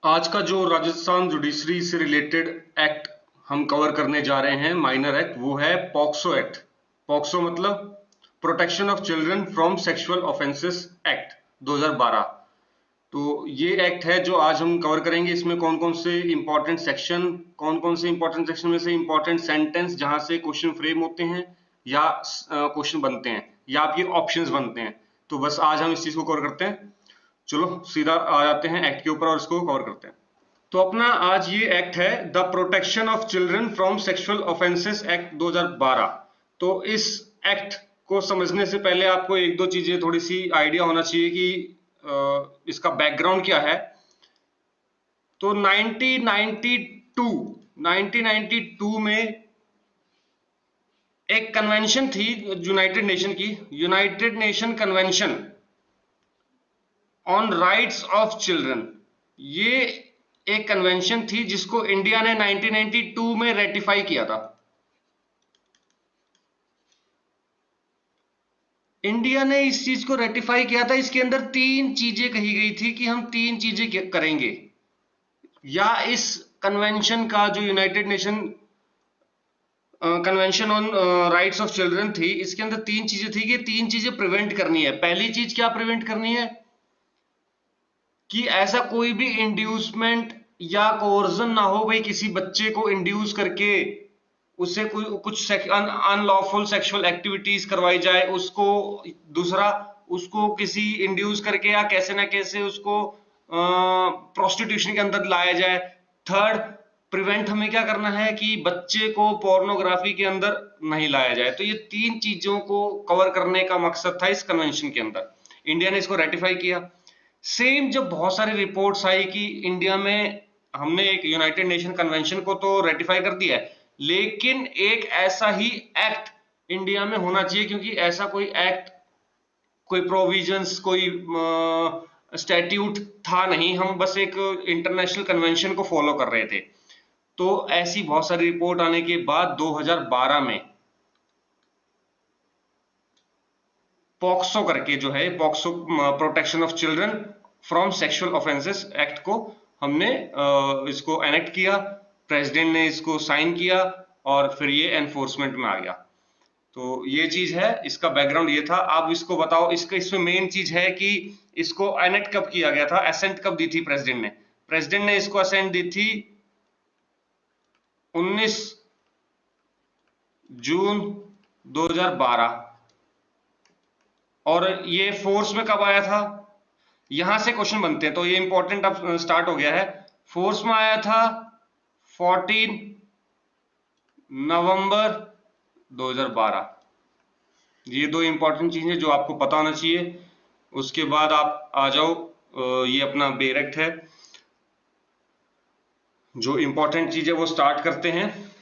आज का जो राजस्थान जुडिशरी से रिलेटेड एक्ट हम कवर करने जा रहे हैं, माइनर एक्ट, वो है पॉक्सो एक्ट। पॉक्सो मतलब protection of children from sexual offences act 2012। तो ये एक्ट है जो आज हम कवर करेंगे। इसमें कौन कौन से इंपॉर्टेंट सेक्शन, कौन कौन से इंपॉर्टेंट सेक्शन में से इंपॉर्टेंट सेंटेंस जहां से क्वेश्चन फ्रेम होते हैं या क्वेश्चन बनते हैं या आपके ऑप्शंस बनते हैं, तो बस आज हम इस चीज को कवर करते हैं। चलो सीधा आ जाते हैं एक्ट के ऊपर और इसको कवर करते हैं। तो अपना आज ये एक्ट है the protection of children from sexual offences act 2012। तो इस एक्ट को समझने से पहले आपको एक दो चीजें थोड़ी सी आइडिया होना चाहिए कि इसका बैकग्राउंड क्या है। तो 1992 में एक कन्वेंशन थी यूनाइटेड नेशन की, United nation convention on rights of children. ये एक कन्वेंशन थी जिसको इंडिया ने 1992 में रेटिफाई किया था। इंडिया ने इस चीज को रेटिफाई किया था। इसके अंदर तीन चीजें कही गई थी कि हम तीन चीजें करेंगे, या इस कन्वेंशन का जो United nation convention on rights of children थी, इसके अंदर तीन चीजें थी कि तीन चीजें प्रिवेंट करनी है। पहली चीज क्या प्रिवेंट करनी है कि ऐसा कोई भी इंड्यूसमेंट या कोर्जन ना हो, भाई किसी बच्चे को इंड्यूस करके उससे कुछ अनलॉफुल सेक्सुअल एक्टिविटीज करवाई जाए उसको। दूसरा, उसको किसी इंड्यूस करके या कैसे ना कैसे उसको प्रोस्टिट्यूशन के अंदर लाया जाए। थर्ड, प्रिवेंट हमें क्या करना है कि बच्चे को पोर्नोग्राफी के अंदर नहीं लाया जाए। तो ये तीन चीजों को कवर करने का मकसद था इस कन्वेंशन के अंदर। इंडिया ने इसको रेटिफाई किया। सेम जब बहुत सारी रिपोर्ट्स आई कि इंडिया में हमने एक यूनाइटेड नेशन कन्वेंशन को तो रेटिफाई कर दिया है, लेकिन एक ऐसा ही एक्ट इंडिया में होना चाहिए, क्योंकि ऐसा कोई एक्ट, कोई प्रोविजंस, कोई स्टैट्यूट था नहीं। हम बस एक इंटरनेशनल कन्वेंशन को फॉलो कर रहे थे। तो ऐसी बहुत सारी रिपोर्ट आने के बाद 2012 में पॉक्सो करके जो है, POCSO protection of children from sexual offences act को हमने इसको एनेक्ट किया। प्रेसिडेंट ने इसको साइन किया और फिर ये एनफोर्समेंट में आ गया। तो ये चीज है, इसका बैकग्राउंड ये था। आप इसको बताओ, इसमें मेन चीज है कि इसको एनेक्ट कब किया गया था, असेंट कब दी थी प्रेसिडेंट ने। प्रेसिडेंट ने इसको असेंट दी थी 19 जून 2012। और ये फोर्स में कब आया था, यहां से क्वेश्चन बनते हैं। तो ये इंपॉर्टेंट अब स्टार्ट हो गया है। फोर्स में आया था 14 नवंबर 2012। ये दो इंपॉर्टेंट चीजें जो आपको पता होना चाहिए। उसके बाद आप आ जाओ, ये अपना बेर एक्ट है। जो इंपॉर्टेंट चीज है वो स्टार्ट करते हैं।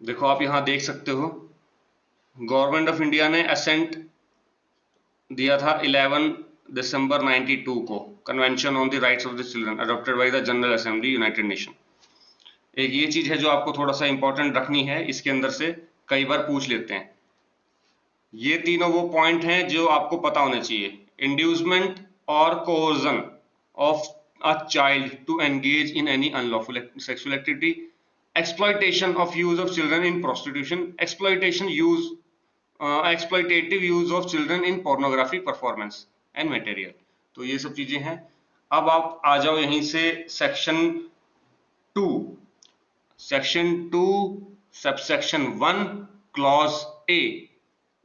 देखो आप यहां देख सकते हो, गवर्नमेंट ऑफ इंडिया ने असेंट दिया था 11 दिसंबर 92 को, convention on the rights of the children adopted by the general assembly United nation. एक ये चीज है जो आपको थोड़ा सा इंपॉर्टेंट रखनी है, इसके अंदर से कई बार पूछ लेते हैं। ये तीनों वो पॉइंट हैं जो आपको पता होने चाहिए। इंड्यूसमेंट और coercion of a child to engage in any unlawful sexual activity, exploitation of use of children in prostitution, exploitative use of children in pornography performance and material। तो ये सब चीजें हैं। अब आप आ जाओ यहीं से सेक्शन 2, सबसेक्शन 1 क्लॉज ए।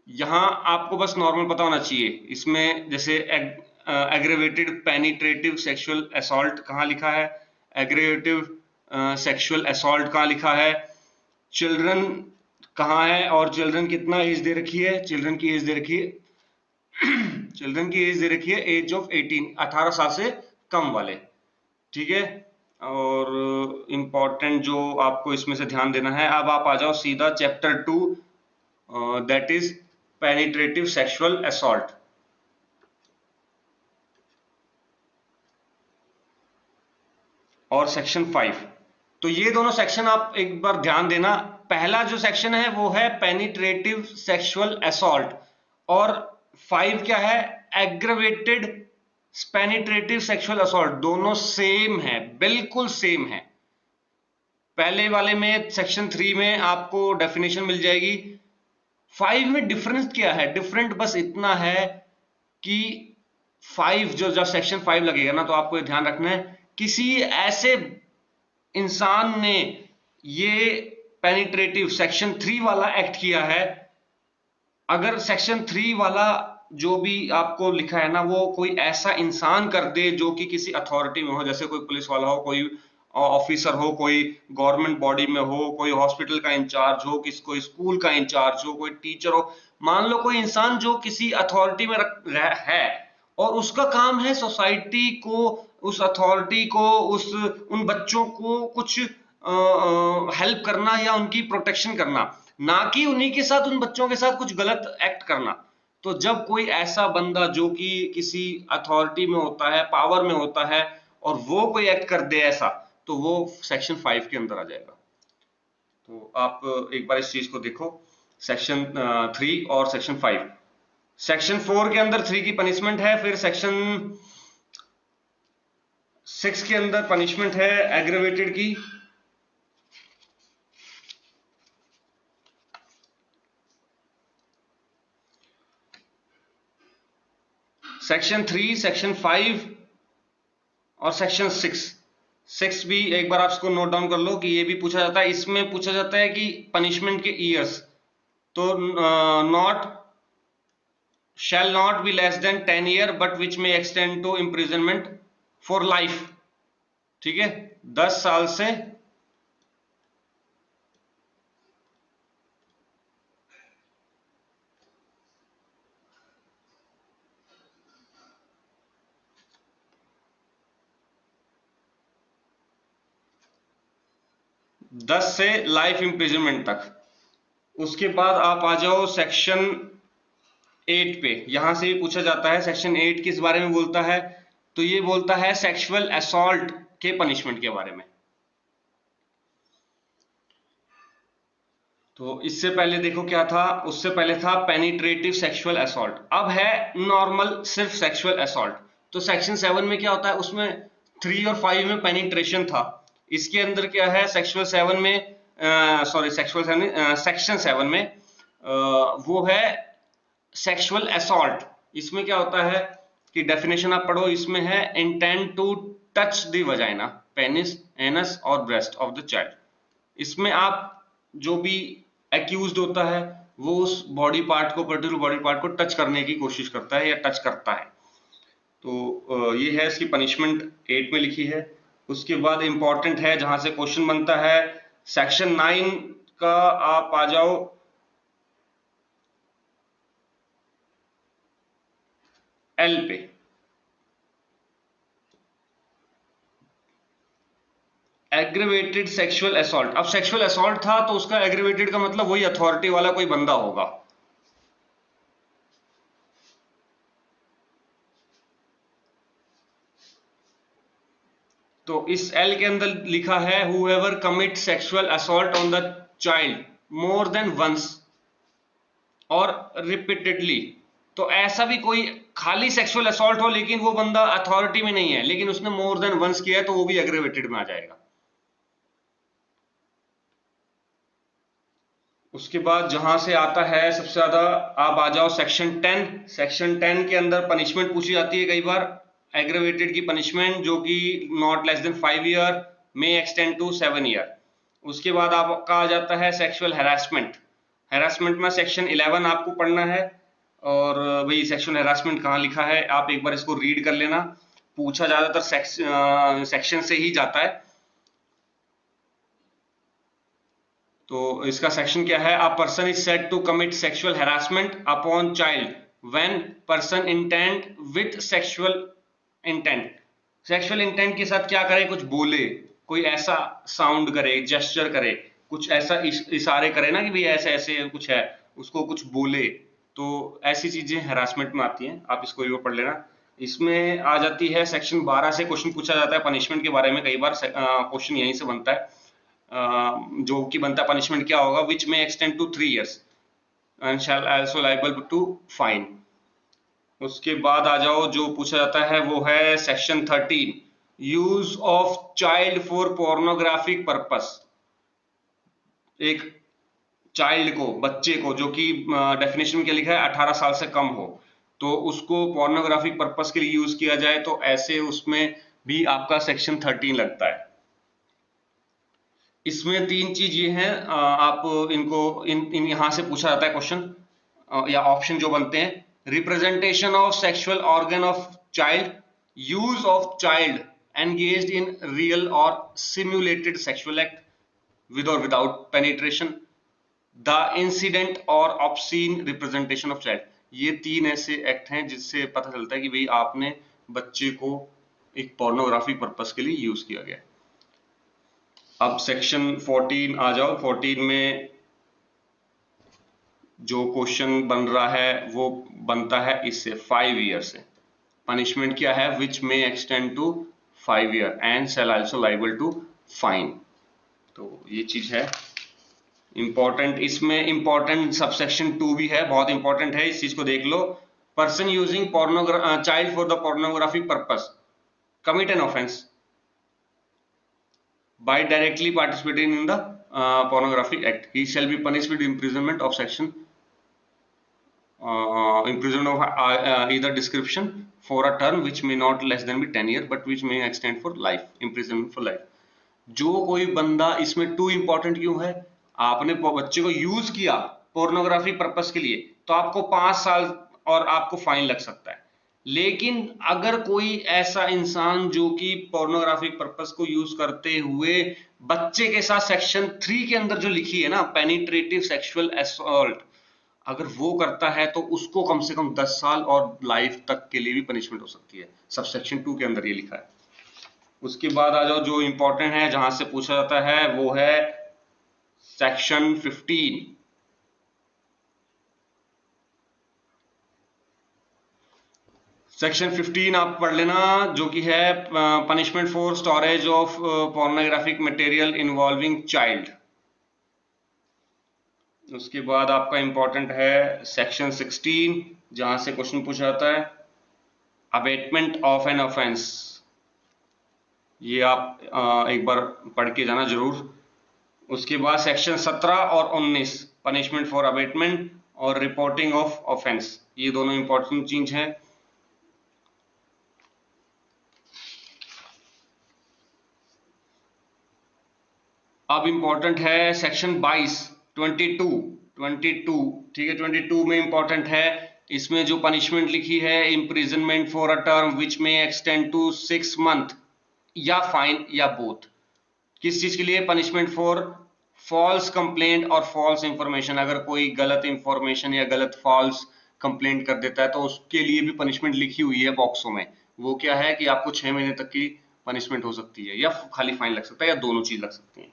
यहां आपको बस नॉर्मल पता होना चाहिए। इसमें जैसे एग्रेवेटेड पेनिट्रेटिव सेक्सुअल असॉल्ट कहाँ लिखा है, एग्रेवेटिव सेक्सुअल असॉल्ट कहाँ लिखा है, चिल्ड्रन कहाँ है, और चिल्ड्रन कितना एज दे रखी है, चिल्ड्रन की एज दे रखी है चिल्ड्रन की एज दे रखी है एज ऑफ 18 साल से कम वाले। ठीक है। और इंपॉर्टेंट जो आपको इसमें से ध्यान देना है, अब आप आ जाओ सीधा chapter 2, that is penetrative sexual assault. और सेक्शन 5। तो ये दोनों सेक्शन आप एक बार ध्यान देना। पहला जो सेक्शन है वो है पेनिट्रेटिव सेक्सुअल असॉल्ट, और 5 क्या है, एग्रवेटेड पेनिट्रेटिव सेक्सुअल असॉल्ट। दोनों सेम है, बिल्कुल सेम है। पहले वाले में सेक्शन 3 में आपको डेफिनेशन मिल जाएगी। 5 में डिफरेंस क्या है, डिफरेंट बस इतना है कि 5 जो जब सेक्शन 5 लगेगा ना, तो आपको ये ध्यान रखना है, किसी ऐसे इंसान ने ये पेनिट्रेटिव सेक्शन 3 वाला एक्ट किया है। अगर सेक्शन 3 वाला जो भी आपको लिखा है ना, वो कोई ऐसा इंसान कर दे जो कि किसी अथॉरिटी में हो, जैसे कोई पुलिस वाला हो, कोई ऑफिसर हो, कोई गवर्नमेंट बॉडी में हो, कोई हॉस्पिटल का इंचार्ज हो, कोई स्कूल का इंचार्ज हो, कोई टीचर हो, मान लो कोई इंसान जो किसी अथॉरिटी में है, और उसका काम है सोसाइटी को, उस अथॉरिटी को, उन बच्चों को कुछ हेल्प करना या उनकी प्रोटेक्शन करना, ना कि उन्हीं के साथ, उन बच्चों के साथ कुछ गलत एक्ट करना। तो जब कोई ऐसा बंदा जो कि किसी अथॉरिटी में होता है, पावर में होता है, और वो कोई एक्ट कर दे ऐसा, तो वो सेक्शन 5 के अंदर आ जाएगा। तो आप एक बार इस चीज को देखो, सेक्शन 3 और सेक्शन 5। सेक्शन 4 के अंदर 3 की पनिशमेंट है, फिर सेक्शन 6 के अंदर पनिशमेंट है एग्रेवेटेड की। सेक्शन 3, सेक्शन 5 और सेक्शन 6 भी एक बार आप इसको नोट डाउन कर लो कि ये भी पूछा जाता है। इसमें पूछा जाता है कि पनिशमेंट के ईयर्स, तो not shall not be less than 10 year but which में extend to imprisonment for life. ठीक है, 10 साल से 10 से लाइफ इंप्रिजनमेंट तक। उसके बाद आप आ जाओ सेक्शन 8 पे। यहां से भी पूछा जाता है सेक्शन 8 किस बारे में बोलता है, तो ये बोलता है सेक्सुअल असॉल्ट के पनिशमेंट के बारे में। तो इससे पहले देखो क्या था, उससे पहले था पेनिट्रेटिव सेक्सुअल असॉल्ट, अब है नॉर्मल सिर्फ सेक्सुअल असॉल्ट। तो सेक्शन 7 में क्या होता है, उसमें 3 और 5 में पेनिट्रेशन था, इसके अंदर क्या है सेक्सुअल 7 में, सॉरी सेक्सुअल 7 सेक्शन 7 में वो है सेक्सुअल असॉल्ट। इसमें क्या होता है कि डेफिनेशन आप पढ़ो, इसमें है intent to touch the vagina, penis, anus और ब्रेस्ट ऑफ द चाइल्ड। इसमें आप जो भी एक्यूज्ड होता है वो उस बॉडी पार्ट को, पर्टिकुलर बॉडी पार्ट को टच करने की कोशिश करता है या टच करता है। तो ये है इसकी पनिशमेंट 8 में लिखी है। उसके बाद इंपॉर्टेंट है जहां से क्वेश्चन बनता है, सेक्शन 9 का आप आ जाओ एल पे। Aggravated sexual assault. अब सेक्सुअल असॉल्ट था तो उसका एग्रीवेटेड का मतलब वही अथॉरिटी वाला कोई बंदा होगा। तो इस एल के अंदर लिखा है whoever commit sexual assault on the child more than once और रिपीटेडली। तो ऐसा भी कोई खाली सेक्सुअल असॉल्ट हो लेकिन वो बंदा अथॉरिटी में नहीं है, लेकिन उसने मोर देन वंस किया है, तो वो भी एग्रीवेटेड में आ जाएगा। उसके बाद जहां से आता है सबसे ज्यादा, आप आ जाओ सेक्शन 10। सेक्शन 10 के अंदर पनिशमेंट पूछी जाती है कई बार, एग्रीवेटेड की पनिशमेंट जो कि not less than 5 year, may extend to 7 year. उसके बाद आपका आ जाता है सेक्सुअल हैरेसमेंट। हैरेसमेंट में सेक्शन 11 आपको पढ़ना है, और भाई सेक्सुअल हैरेसमेंट कहाँ लिखा है आप एक बार इसको रीड कर लेना, पूछा ज्यादातर सेक्शन से ही जाता है। तो इसका सेक्शन क्या है, a person is said to commit sexual harassment upon child when person intent with sexual intent. Sexual intent के साथ क्या करे, कुछ बोले, कोई ऐसा साउंड करे, जेस्चर करे, कुछ ऐसा इशारे करे ना कि भाई ऐसे ऐसे कुछ है, उसको कुछ बोले, तो ऐसी चीजें हैरेसमेंट में आती हैं। आप इसको एक बार पढ़ लेना। इसमें आ जाती है सेक्शन 12 से क्वेश्चन पूछा जाता है पनिशमेंट के बारे में, कई बार क्वेश्चन यहीं से बनता है। जो कि बनता है पनिशमेंट क्या होगा, विच में extend to 3 years and shall also liable to fine. उसके बाद आ जाओ, जो पूछा जाता है वो है section 13, use of child for pornographic purpose. एक चाइल्ड को, बच्चे को, जो कि डेफिनेशन में क्या लिखा है 18 साल से कम हो, तो उसको पोर्नोग्राफिक पर्पस के लिए यूज किया जाए, तो ऐसे उसमें भी आपका सेक्शन 13 लगता है। इसमें तीन चीज ये हैं, आप इनको इन यहां से पूछा जाता है क्वेश्चन या ऑप्शन जो बनते हैं, representation of sexual organ of child, use of child engaged in real और सिमुलेटेड सेक्सुअल एक्ट विद और विदाउट पेनिट्रेशन, द इंसिडेंट और ऑब्सीन रिप्रेजेंटेशन ऑफ चाइल्ड। ये तीन ऐसे एक्ट हैं जिससे पता चलता है कि भाई आपने बच्चे को एक पोर्नोग्राफिक पर्पस के लिए यूज किया गया। अब सेक्शन 14 आ जाओ। 14 में जो क्वेश्चन बन रहा है वो बनता है इससे 5 ईयर से। पनिशमेंट क्या है, विच में extend to 5 year and shall also liable to fine. तो ये चीज है इंपॉर्टेंट। इसमें इंपॉर्टेंट सबसेक्शन 2 भी है, बहुत इंपॉर्टेंट है, इस चीज को देख लो। Person using child for the pornographic purpose commit an offence by directly participating in the pornographic act, he shall be punished with imprisonment of section imprisonment of either description for a term which may not less than be 10 years but which may extend for life, imprisonment for life। जो कोई बंदा, इसमें two important क्यों है, आपने बच्चे को use किया पोर्नोग्राफी पर्पस के लिए तो आपको 5 साल और आपको फाइन लग सकता है। लेकिन अगर कोई ऐसा इंसान जो कि पोर्नोग्राफिक पर्पस को यूज करते हुए बच्चे के साथ सेक्शन 3 के अंदर जो लिखी है ना, पेनिट्रेटिव सेक्सुअल असॉल्ट, अगर वो करता है तो उसको कम से कम 10 साल और लाइफ तक के लिए भी पनिशमेंट हो सकती है। सबसेक्शन 2 के अंदर ये लिखा है। उसके बाद आ जाओ, जो इंपॉर्टेंट है जहां से पूछा जाता है वो है सेक्शन 15। सेक्शन 15 आप पढ़ लेना, जो कि है punishment for storage of pornographic material involving child. उसके बाद आपका इंपॉर्टेंट है सेक्शन 16, जहां से क्वेश्चन पूछा जाता है अबेटमेंट ऑफ एन ऑफेंस। ये आप एक बार पढ़ के जाना जरूर। उसके बाद सेक्शन 17 और 19 पनिशमेंट फॉर अबेटमेंट और रिपोर्टिंग ऑफ ऑफेंस, ये दोनों इंपॉर्टेंट चीज है। अब इंपॉर्टेंट है सेक्शन 22, 22, ठीक है। 22 में इंपॉर्टेंट है, इसमें जो पनिशमेंट लिखी है, imprisonment for a term which में एक्सटेंड टू 6 month या फाइन या बोथ। किस चीज के लिए, पनिशमेंट फॉर फॉल्स कंप्लेंट और फॉल्स इंफॉर्मेशन। अगर कोई गलत इंफॉर्मेशन या गलत फॉल्स कंप्लेंट कर देता है तो उसके लिए भी पनिशमेंट लिखी हुई है बॉक्सों में। वो क्या है कि आपको 6 महीने तक की पनिशमेंट हो सकती है या खाली फाइन लग सकता है या दोनों चीज लग सकती है,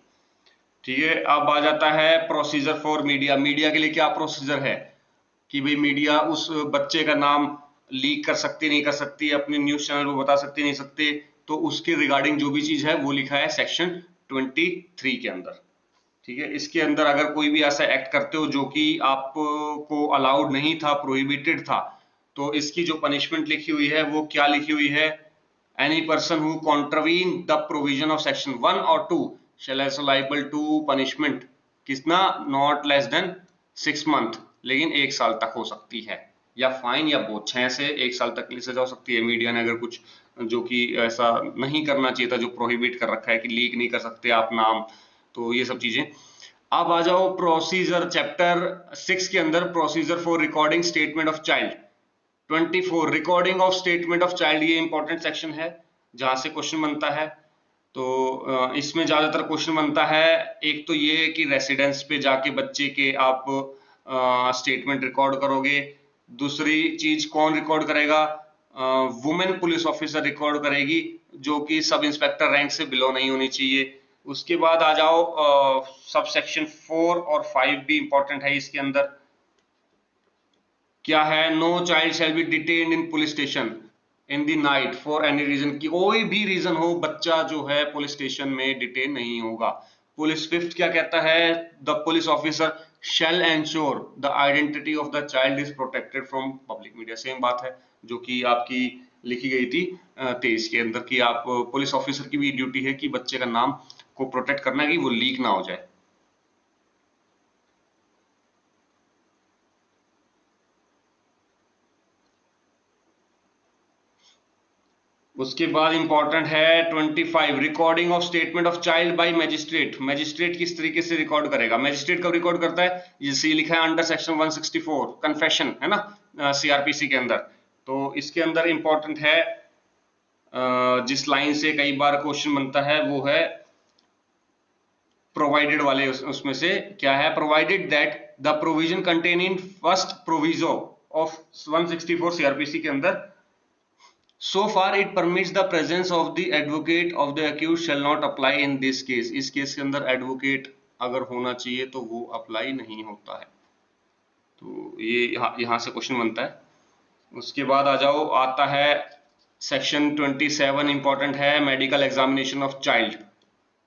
ठीक है। अब आ जाता है प्रोसीजर फॉर मीडिया। मीडिया के लिए क्या प्रोसीजर है कि भाई मीडिया उस बच्चे का नाम लीक कर सकती नहीं कर सकती, अपने न्यूज चैनल पर बता सकती नहीं सकते, तो उसके रिगार्डिंग जो भी चीज है वो लिखा है सेक्शन 23 के अंदर, ठीक है। इसके अंदर अगर कोई भी ऐसा एक्ट करते हो जो कि आपको अलाउड नहीं था, प्रोहिबिटेड था, तो इसकी जो पनिशमेंट लिखी हुई है वो क्या लिखी हुई है, any person who कॉन्ट्रवीन the provision of section 1 और 2 shall also liable to punishment, कितना, नॉट लेस देन 6 month, लेकिन 1 साल तक हो सकती है, या फाइन या बोथ, 6 से 1 साल तक की सजा हो सकती है। मीडिया ने अगर कुछ जो कि ऐसा नहीं करना चाहिए था, जो प्रोहिबिट कर रखा है कि लीक नहीं कर सकते आप नाम, तो ये सब चीजें। अब आ जाओ प्रोसीजर, चैप्टर 6 के अंदर procedure for recording statement of child. 24 recording of statement of child, ये इंपॉर्टेंट सेक्शन है जहां से क्वेश्चन बनता है। तो इसमें ज्यादातर क्वेश्चन बनता है, एक तो ये कि रेसिडेंस पे जाके बच्चे के आप स्टेटमेंट रिकॉर्ड करोगे। दूसरी चीज कौन रिकॉर्ड करेगा, वुमेन पुलिस ऑफिसर रिकॉर्ड करेगी, जो कि सब इंस्पेक्टर रैंक से बिलो नहीं होनी चाहिए। उसके बाद आ जाओ सब सेक्शन 4 और 5 भी इंपॉर्टेंट है। इसके अंदर क्या है, no child shall be detained in police station, in the night for any reason, की कोई भी रीजन हो, बच्चा जो है पुलिस स्टेशन में डिटेन नहीं होगा। पुलिस फिफ्थ क्या कहता है, the police officer shall ensure the identity of the child is protected from public media. Same बात है जो कि आपकी लिखी गई थी 23 के अंदर, कि आप पुलिस ऑफिसर की भी ड्यूटी है कि बच्चे का नाम को प्रोटेक्ट करना, कि वो लीक ना हो जाए। उसके बाद इंपॉर्टेंट है 25, recording of statement of child bye magistrate. Magistrate किस तरीके से रिकॉर्ड करेगा, मैजिस्ट्रेट कब रिकॉर्ड करता है, जैसे लिखा है अंडर सेक्शन 164 कन्फेशन, है ना, सीआरपीसी के अंदर। तो इसके अंदर इंपॉर्टेंट है जिस लाइन से कई बार क्वेश्चन बनता है वो है प्रोवाइडेड वाले, उसमें से क्या है, provided that the provision contain in first proviso of 164 CrPC के अंदर so far it permits the presence of the advocate of the accused shall not apply in this case। इस केस के अंदर एडवोकेट अगर होना चाहिए तो वो अप्लाई नहीं होता है। तो ये यहाँ से क्वेश्चन बनता है। उसके बाद आ जाओ, आता है सेक्शन 27 इंपॉर्टेंट है, मेडिकल एग्जामिनेशन ऑफ चाइल्ड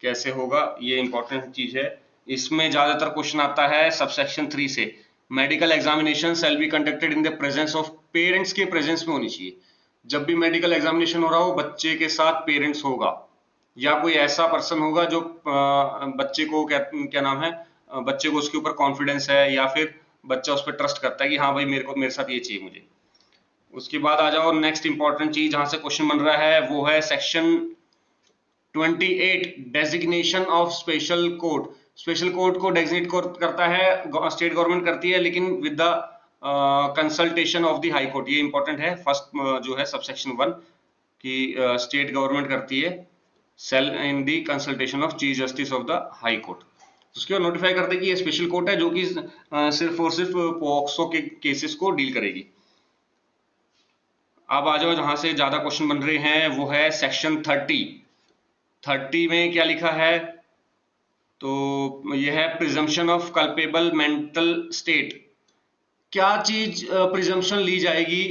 कैसे होगा, ये इंपॉर्टेंट चीज है। इसमें ज्यादातर क्वेश्चन आता है सबसेक्शन 3 से, medical examination shall be conducted in the presence of parents, के प्रेजेंस में होनी चाहिए। जब भी मेडिकल एग्जामिनेशन हो रहा हो, बच्चे के साथ पेरेंट्स होगा या कोई ऐसा पर्सन होगा जो बच्चे को क्या नाम है, बच्चे को उसके ऊपर कॉन्फिडेंस है या फिर बच्चा उस पर ट्रस्ट करता है कि हाँ भाई मेरे साथ ये चाहिए मुझे। उसके बाद आ जाओ, नेक्स्ट इंपॉर्टेंट चीज जहां से क्वेश्चन बन रहा है वो है section 28, designation of special court. Special court को डेजिग्नेट करता है स्टेट गवर्नमेंट करती है, लेकिन with the consultation of the high court. ये इंपॉर्टेंट है, फर्स्ट जो है सबसेक्शन 1 की स्टेट गवर्नमेंट करती है, shall in the consultation of chief justice of the high court. उसके बाद नोटिफाई करते हैं कि ये स्पेशल कोर्ट है जो कि सिर्फ और सिर्फ पॉक्सो के केसेस को डील करेगी। अब आ जाओ जहां से ज्यादा क्वेश्चन बन रहे हैं वो है सेक्शन 30 में क्या लिखा है, तो यह है presumption of culpable mental state. क्या चीज प्रिजम्पशन ली जाएगी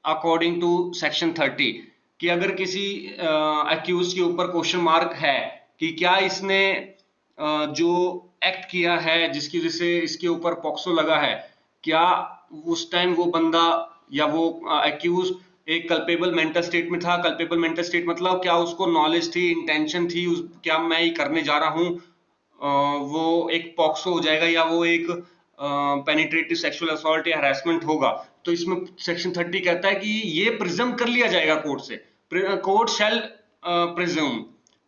अकॉर्डिंग टू सेक्शन 30, कि अगर किसी एक्यूज के ऊपर क्वेश्चन मार्क है कि क्या इसने जो एक्ट किया है जिसकी वजह से इसके ऊपर पॉक्सो लगा है, क्या उस टाइम वो बंदा या वो एक्यूज एक कल्पेबल मेंटल स्टेट में था। कल्पेबल मेंटल स्टेट मतलब क्या उसको नॉलेज थी, इंटेंशन थी, क्या मैं ये करने जा रहा हूं, वो एक पॉक्सो हो जाएगा या वो एक पेनिट्रेटिव सेक्सुअल असॉल्ट या हरासमेंट होगा। तो इसमें सेक्शन 30 कहता है कि ये प्रिज्यूम कर लिया जाएगा कोर्ट से, कोर्ट शैल प्रिज्यूम।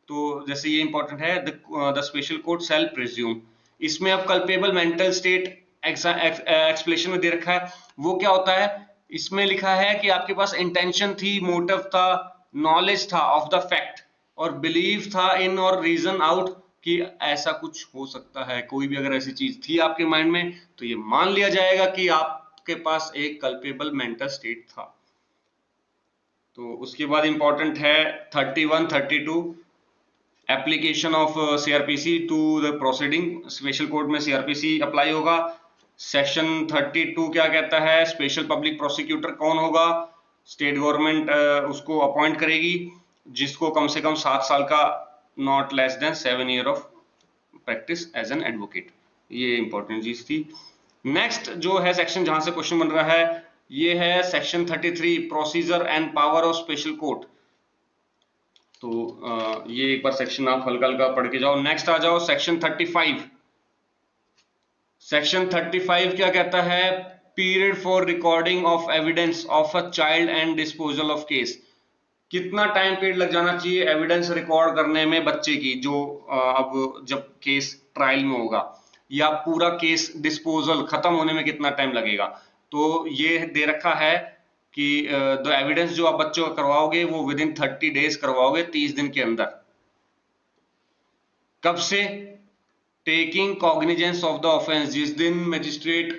तो जैसे ये इंपॉर्टेंट है, the special court shell presume. इसमें अब कल्पेबल मेंटल स्टेट एक्सप्लेनेशन में दे रखा है, वो क्या होता है, इसमें लिखा है कि आपके पास इंटेंशन थी, मोटिव था, नॉलेज था ऑफ द फैक्ट और बिलीव था इन और रीजन आउट कि ऐसा कुछ हो सकता है। कोई भी अगर ऐसी चीज थी आपके माइंड में तो ये मान लिया जाएगा कि आपके पास एक कल्पेबल मेंटल स्टेट था। तो उसके बाद इंपॉर्टेंट है 31, 32, application of CrPC to the proceeding. Special court में सीआरपीसी अप्लाई होगा। सेक्शन 32 क्या कहता है, स्पेशल पब्लिक प्रोसिक्यूटर कौन होगा, स्टेट गवर्नमेंट उसको अपॉइंट करेगी, जिसको कम से कम 7 साल का not less than 7 year of practice as an advocate. ये इंपॉर्टेंट चीज थी। नेक्स्ट जो है सेक्शन जहां से क्वेश्चन बन रहा है ये है section 33, procedure and power of special court. तो ये एक बार सेक्शन आप हल्का हल्का पढ़ के जाओ। नेक्स्ट आ जाओ सेक्शन 35। सेक्शन 35 क्या कहता है, period for recording of evidence of a child and disposal of case. कितना टाइम पीरियड लग जाना चाहिए एविडेंस रिकॉर्ड करने में बच्चे की, जो अब जब केस ट्रायल में होगा, या पूरा केस डिस्पोजल खत्म होने में कितना टाइम लगेगा। तो ये दे रखा है कि द एविडेंस जो आप बच्चों का करवाओगे वो विद इन 30 डेज करवाओगे, 30 दिन के अंदर। कब से, taking cognizance of the offence, जिस दिन मजिस्ट्रेट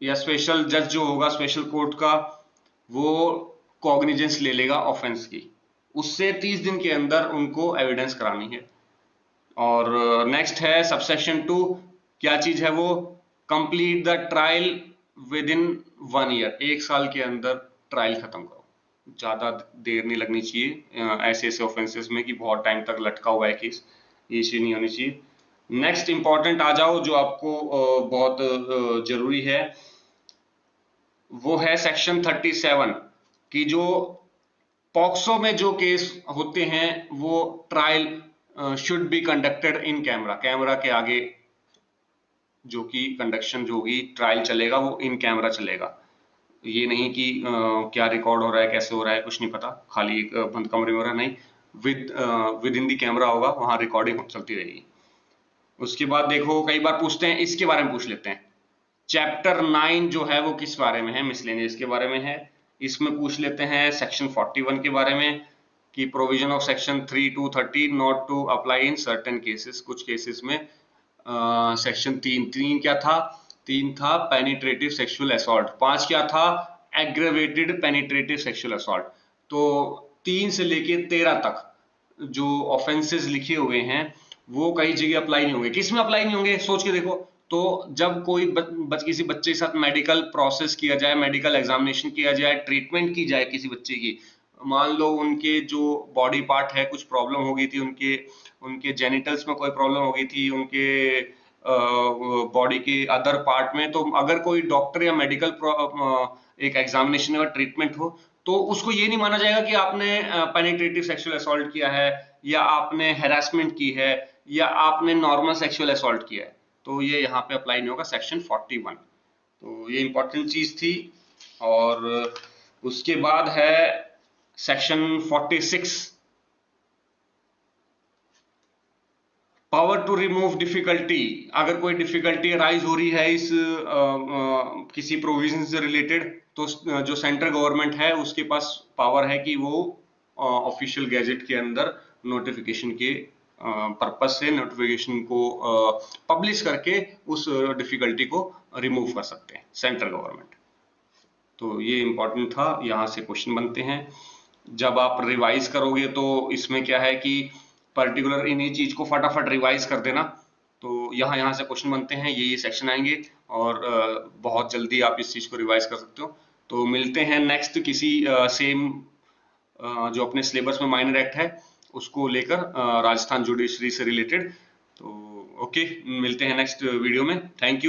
या स्पेशल जज जो होगा स्पेशल कोर्ट का वो कॉग्निजेंस ले लेगा ऑफेंस की, उससे 30 दिन के अंदर उनको एविडेंस करानी है। और नेक्स्ट है सबसेक्शन 2, क्या चीज है वो, complete the trial with in 1 year, 1 साल के अंदर ट्रायल खत्म करो। ज़्यादा देर नहीं लगनी चाहिए ऐसे ऐसे ऑफेंसेस में कि बहुत टाइम तक लटका हुआ है केस, ये चीज़ नहीं होनी चाहिए। नेक्स्ट इंपॉर्टेंट आ जाओ जो आपको बहुत जरूरी है, वो है सेक्शन 37 की जो पॉक्सो में जो केस होते हैं वो trial should be conducted in camera, camera के आगे जो कि कंडक्शन जो होगी ट्रायल चलेगा वो इन कैमरा चलेगा। ये नहीं कि क्या रिकॉर्ड हो रहा है कैसे हो रहा है कुछ नहीं पता, खाली एक बंद कमरे में हो रहा है, नहीं, विद इन दी कैमरा होगा, वहां रिकॉर्डिंग चलती रहेगी। उसके बाद देखो कई बार पूछते हैं, इसके बारे में पूछ लेते हैं, चैप्टर 9 जो है वो किस बारे में है, मिसलेनियस के बारे में है। इसमें पूछ लेते हैं सेक्शन 41 के बारे में कि provision of section 3 to 30 not to apply in certain cases, कुछ केसेस में सेक्शन 3 क्या था, 3 था पेनिट्रेटिव सेक्सुअल असॉल्ट, 5 क्या था एग्रेवेटेड पेनिट्रेटिव सेक्सुअल असॉल्ट। तो 3 से लेके 13 तक जो ऑफेंसेस लिखे हुए हैं वो कई जगह अप्लाई नहीं होंगे। किस में अप्लाई नहीं होंगे सोच के देखो, तो जब कोई किसी बच्चे के साथ मेडिकल प्रोसेस किया जाए, मेडिकल एग्जामिनेशन किया जाए, ट्रीटमेंट की जाए किसी बच्चे की, मान लो उनके जो बॉडी पार्ट है कुछ प्रॉब्लम हो गई थी, उनके उनके जेनिटल्स में कोई प्रॉब्लम हो गई थी, उनके बॉडी के अदर पार्ट में, तो अगर कोई डॉक्टर या मेडिकल एक एग्जामिनेशन या ट्रीटमेंट हो तो उसको ये नहीं माना जाएगा कि आपने पेनिट्रेटिव सेक्सुअल असॉल्ट किया है या आपने हैरेसमेंट की है या आपने नॉर्मल सेक्सुअल असॉल्ट किया है, तो ये यहाँ पे अप्लाई नहीं होगा सेक्शन 41। तो ये इंपॉर्टेंट चीज थी। और उसके बाद है section 46, power to remove difficulty. अगर कोई डिफिकल्टी अराइज हो रही है इस किसी प्रोविजन से रिलेटेड, तो जो सेंट्रल गवर्नमेंट है उसके पास पावर है कि वो ऑफिशियल गैजेट के अंदर नोटिफिकेशन के पर्पज से नोटिफिकेशन को पब्लिश करके उस डिफिकल्टी को रिमूव कर सकते हैं सेंट्रल गवर्नमेंट। तो ये इंपॉर्टेंट था, यहाँ से क्वेश्चन बनते हैं। जब आप रिवाइज करोगे तो इसमें क्या है कि पर्टिकुलर इन्हीं चीज को फटाफट रिवाइज कर देना, तो यहाँ से क्वेश्चन बनते हैं, ये सेक्शन आएंगे और बहुत जल्दी आप इस चीज को रिवाइज कर सकते हो। तो मिलते हैं नेक्स्ट किसी सेम जो अपने सिलेबस में माइनर एक्ट है उसको लेकर, राजस्थान जुडिशरी से रिलेटेड। तो ओके, मिलते हैं नेक्स्ट वीडियो में। Thank you.